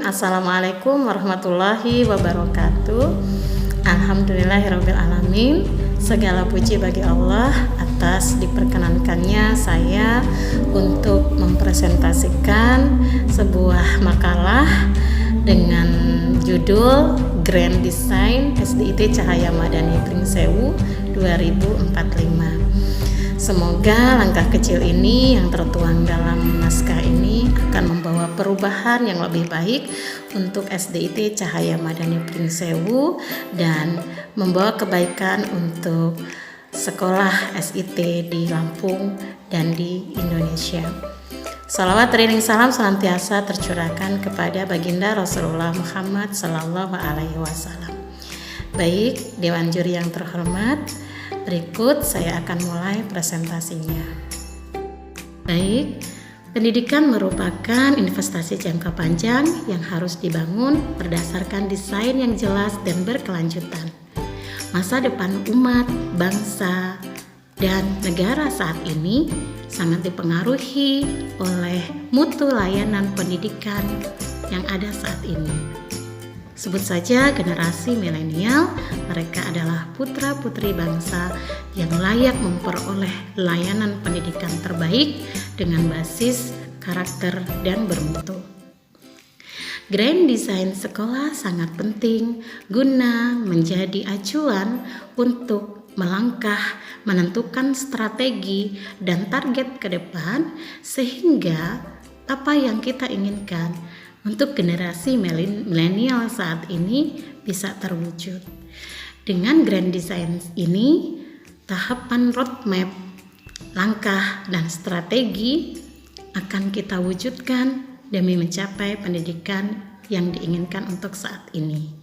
Assalamualaikum warahmatullahi wabarakatuh. Alhamdulillahirabbil alamin. Segala puji bagi Allah atas diperkenankannya saya untuk mempresentasikan sebuah makalah dengan judul Grand Design SDIT Cahaya Madani Pringsewu 2045. Semoga langkah kecil ini yang tertuang dalam naskah ini akan membawa perubahan yang lebih baik untuk SDIT Cahaya Madani Pringsewu dan membawa kebaikan untuk sekolah SIT di Lampung dan di Indonesia. Salawat teriring salam senantiasa tercurahkan kepada baginda Rasulullah Muhammad Sallallahu Alaihi Wasallam. Baik, Dewan Juri yang terhormat, berikut saya akan mulai presentasinya. Baik, pendidikan merupakan investasi jangka panjang yang harus dibangun berdasarkan desain yang jelas dan berkelanjutan. Masa depan umat, bangsa, dan negara saat ini sangat dipengaruhi oleh mutu layanan pendidikan yang ada saat ini. Sebut saja generasi milenial, mereka adalah putra-putri bangsa yang layak memperoleh layanan pendidikan terbaik dengan basis karakter dan bermutu. Grand design sekolah sangat penting guna menjadi acuan untuk melangkah, menentukan strategi dan target ke depan sehingga apa yang kita inginkan untuk generasi milenial saat ini bisa terwujud. Dengan grand design ini, tahapan roadmap, langkah dan strategi akan kita wujudkan demi mencapai pendidikan yang diinginkan untuk saat ini.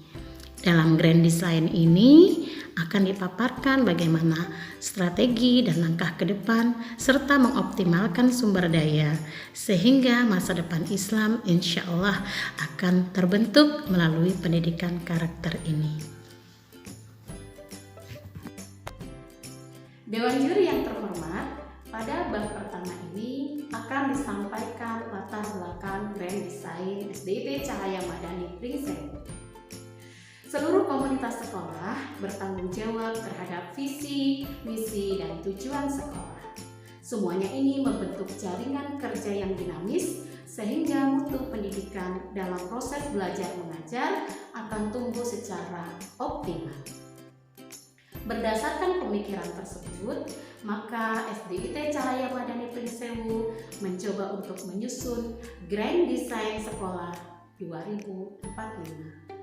Dalam grand design ini akan dipaparkan bagaimana strategi dan langkah ke depan serta mengoptimalkan sumber daya sehingga masa depan Islam insya Allah akan terbentuk melalui pendidikan karakter ini. Dewan Juri yang terhormat, pada bab pertama ini akan disampaikan latar belakang Grand Design SDIT Cahaya Madani Pringsewu. Seluruh komunitas sekolah bertanggung jawab terhadap visi, misi, dan tujuan sekolah. Semuanya ini membentuk jaringan kerja yang dinamis sehingga mutu pendidikan dalam proses belajar mengajar akan tumbuh secara optimal. Berdasarkan pemikiran tersebut, maka SDIT Cahaya Madani Pringsewu mencoba untuk menyusun Grand Design Sekolah 2045.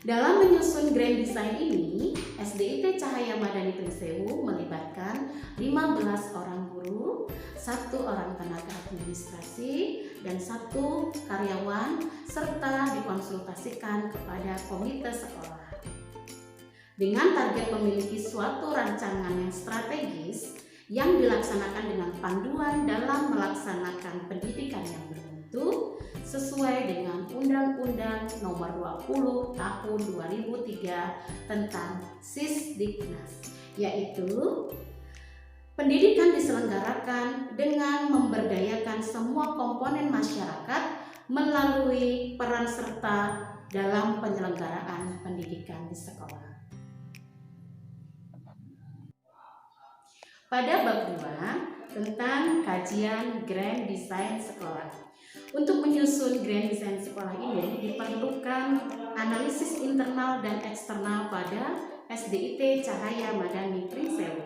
Dalam menyusun Grand Design ini, SDIT Cahaya Madani Pringsewu melibatkan 15 orang guru, 1 orang tenaga administrasi, dan 1 karyawan, serta dikonsultasikan kepada komite sekolah. Dengan target memiliki suatu rancangan yang strategis yang dilaksanakan dengan panduan dalam melaksanakan pendidikan yang bermutu sesuai dengan Undang-Undang Nomor 20 Tahun 2003 tentang Sisdiknas, yaitu pendidikan diselenggarakan dengan memberdayakan semua komponen masyarakat melalui peran serta dalam penyelenggaraan pendidikan di sekolah. Pada bab 2 tentang kajian Grand Design Sekolah. Untuk menyusun Grand Design Sekolah ini diperlukan analisis internal dan eksternal pada SDIT Cahaya Madani Pringsewu.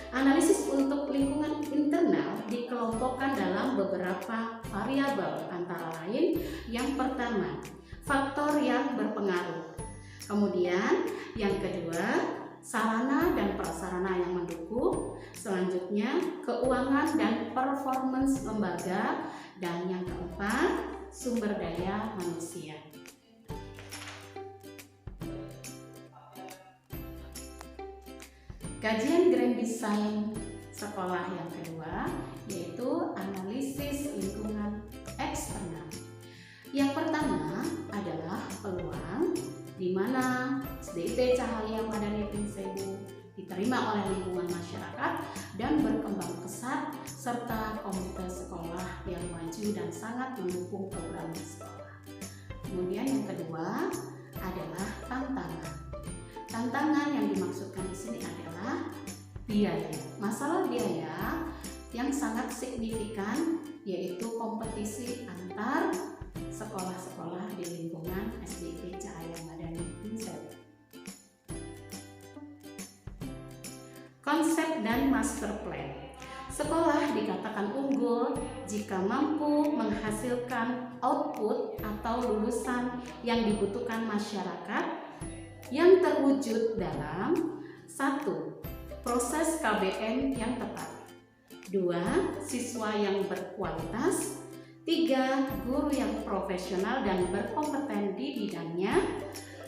Analisis untuk lingkungan internal dikelompokkan dalam beberapa variabel, antara lain yang pertama, faktor yang berpengaruh. Kemudian yang kedua, sarana dan prasarana yang mendukung. Selanjutnya, keuangan dan performance lembaga. Dan yang keempat, sumber daya manusia. Kajian Grand Design Sekolah yang kedua yaitu analisis lingkungan eksternal. Yang pertama adalah peluang di mana SDIT Cahaya Madani Pringsewu diterima oleh lingkungan masyarakat dan berkembang pesat, serta komunitas sekolah yang maju dan sangat mendukung program sekolah. Kemudian yang kedua adalah tantangan. Tantangan yang dimaksudkan di sini adalah biaya. Masalah biaya yang sangat signifikan yaitu kompetisi antar sekolah-sekolah di lingkungan SDIT Cahaya Madani Prinsewu. Konsep dan master plan. Sekolah dikatakan unggul jika mampu menghasilkan output atau lulusan yang dibutuhkan masyarakat yang terwujud dalam 1. Proses KBM yang tepat, 2. Siswa yang berkualitas, 3. Guru yang profesional dan berkompeten di bidangnya,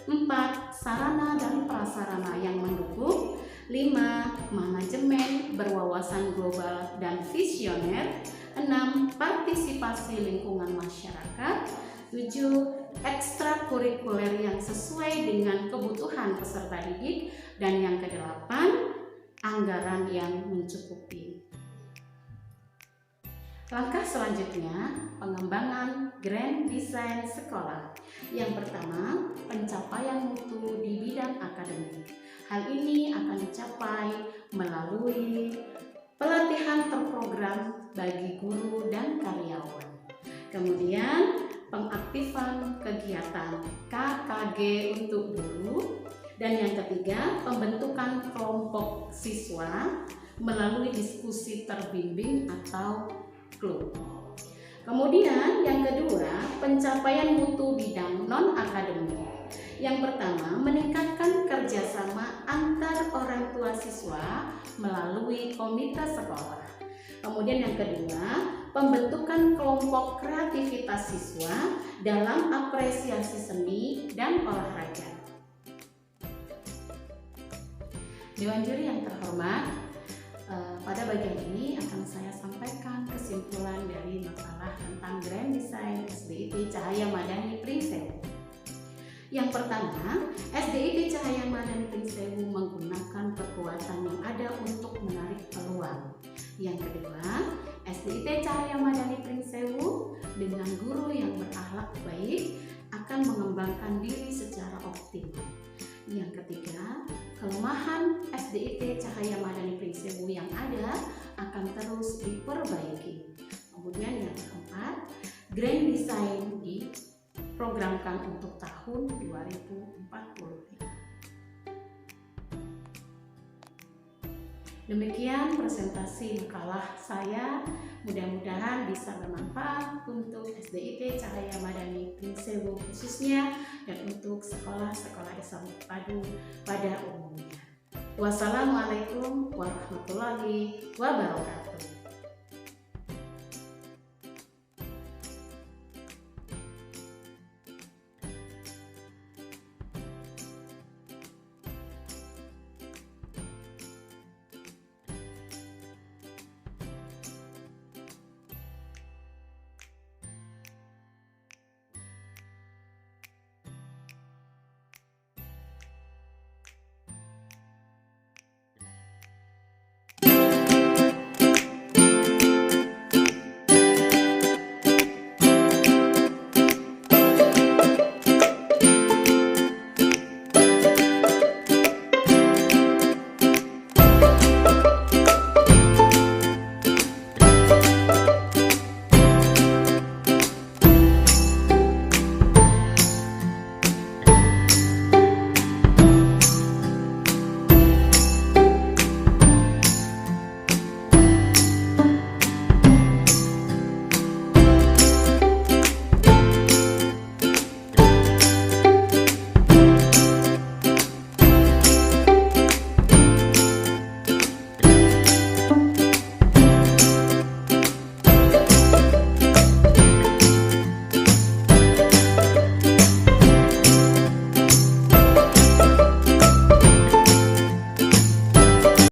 4. Sarana dan prasarana yang mendukung, 5. Manajemen berwawasan global dan visioner, 6. Partisipasi lingkungan masyarakat, 7. Ekstrakurikuler yang sesuai dengan kebutuhan peserta didik, dan yang ke-8. Anggaran yang mencukupi. Langkah selanjutnya, pengembangan grand design sekolah. Yang pertama, pencapaian mutu di bidang akademik. Hal ini akan dicapai melalui pelatihan terprogram bagi guru dan karyawan. Kemudian, pengaktifan kegiatan KKG untuk guru. Dan yang ketiga, pembentukan kelompok siswa melalui diskusi terbimbing atau klub. Kemudian yang kedua, pencapaian mutu bidang non-akademik. Yang pertama, meningkatkan kerjasama antar orang tua siswa melalui komite sekolah. Kemudian yang kedua, pembentukan kelompok kreativitas siswa dalam apresiasi seni dan olahraga. Dewan juri yang terhormat, pada bagian ini akan saya sampaikan kesimpulan dari makalah tentang Grand Design SDIT Cahaya Madani Prinsewu. Yang pertama, SDIT Cahaya Madani Prinsewu menggunakan kekuatan yang ada untuk menarik peluang. Yang kedua, SDIT Cahaya Madani Prinsewu dengan guru yang berakhlak baik akan mengembangkan diri secara optimal. Yang ketiga, kelemahan SDIT Cahaya Madani Prinsewu yang ada akan terus diperbaiki. Kemudian yang keempat, Grand Design diprogramkan untuk tahun 2040. Demikian presentasi makalah saya, mudah-mudahan bisa bermanfaat untuk SDIT Cahaya Madani Prinsewu khususnya dan untuk sekolah-sekolah Islam Padu pada umumnya. Wassalamualaikum warahmatullahi wabarakatuh.